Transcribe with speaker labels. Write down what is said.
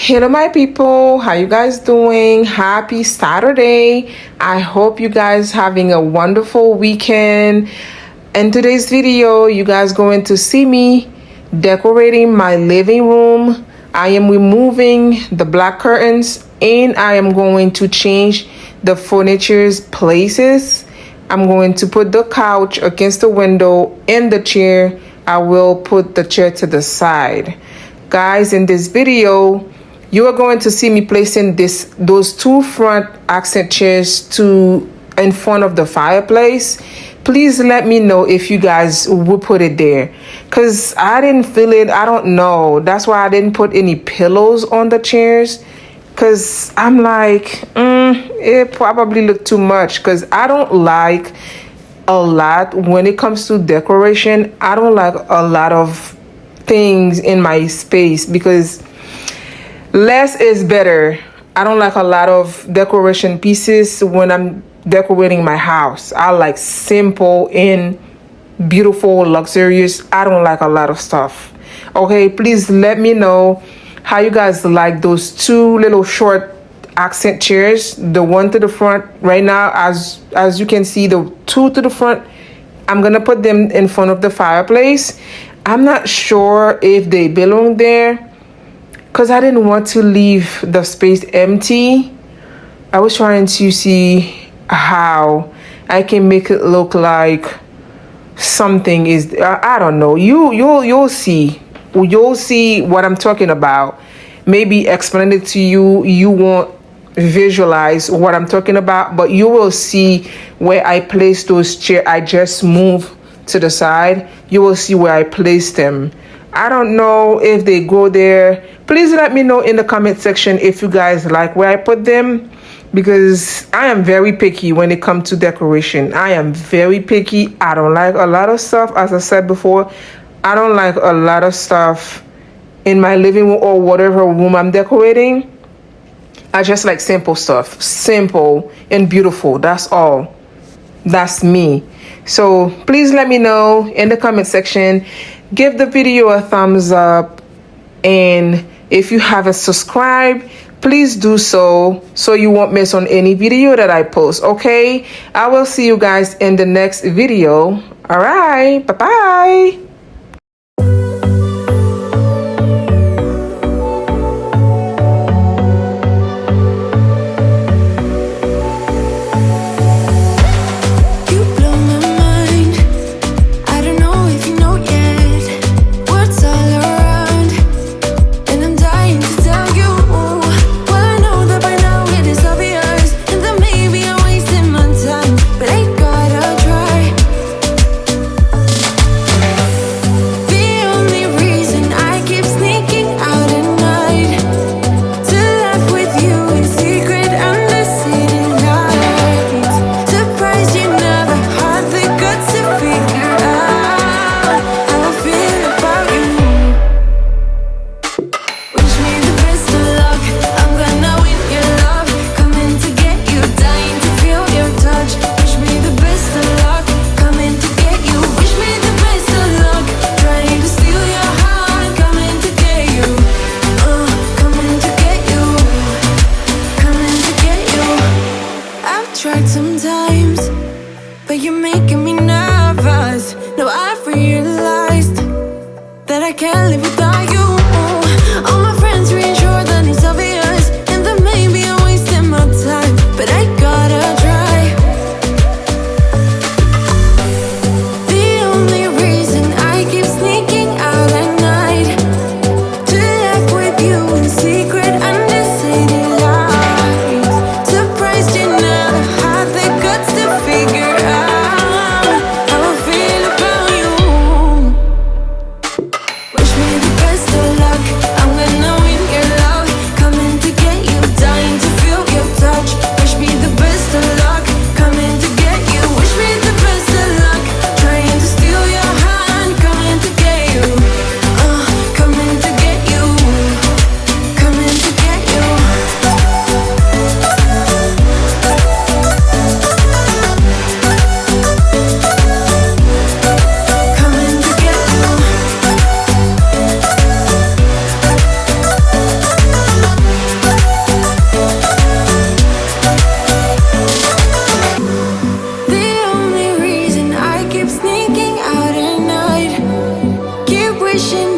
Speaker 1: Hello my people, how you guys doing? Happy Saturday. I hope you guys having a wonderful weekend. In today's video, you guys going to see me decorating my living room. I am removing the black curtains and I am going to change the furniture's places. I'm going to put the couch against the window and the chair. I will put the chair to the side. Guys, in this video, you are going to see me placing those two front accent chairs in front of the fireplace. Please let me know if you guys would put it there, because I didn't feel it. I don't know. That's why I didn't put any pillows on the chairs, because I'm like, it probably looked too much, because I don't like a lot when it comes to decoration. I don't like a lot of things in my space because less is better. I don't like a lot of decoration pieces when I'm decorating my house. I like simple and beautiful, luxurious. I don't like a lot of stuff. Okay, please let me know how you guys like those two little short accent chairs. The one to the front right now, as you can see, the two to the front, I'm gonna put them in front of the fireplace. I'm not sure if they belong there because I didn't want to leave the space empty. I was trying to see how I can make it look like something is, I don't know. You'll see. You'll see what I'm talking about. Maybe explain it to you. You won't visualize what I'm talking about, but you will see where I place those chairs. I just move to the side. You will see where I place them. I don't know if they go there. Please let me know in the comment section if you guys like where I put them, because I am very picky when it comes to decoration. I am very picky. I don't like a lot of stuff. As I said before, I don't like a lot of stuff in my living room or whatever room I'm decorating. I just like simple stuff, simple and beautiful. That's all. That's me. So please let me know in the comment section. Give the video a thumbs up, and if you haven't subscribed, please do so you won't miss on any video that I post. Okay, I will see you guys in the next video. All right, bye bye.
Speaker 2: Tried sometimes, but you're making me nervous. Now I've realized that I can't live without you. All my friends reassure that it's obvious, and that maybe I'm wasting my time, but I gotta try. The only reason I keep sneaking out at night to laugh with you in secret under city lights. Surprised you never had the guts to figure out how I feel about you. Wish me the wishing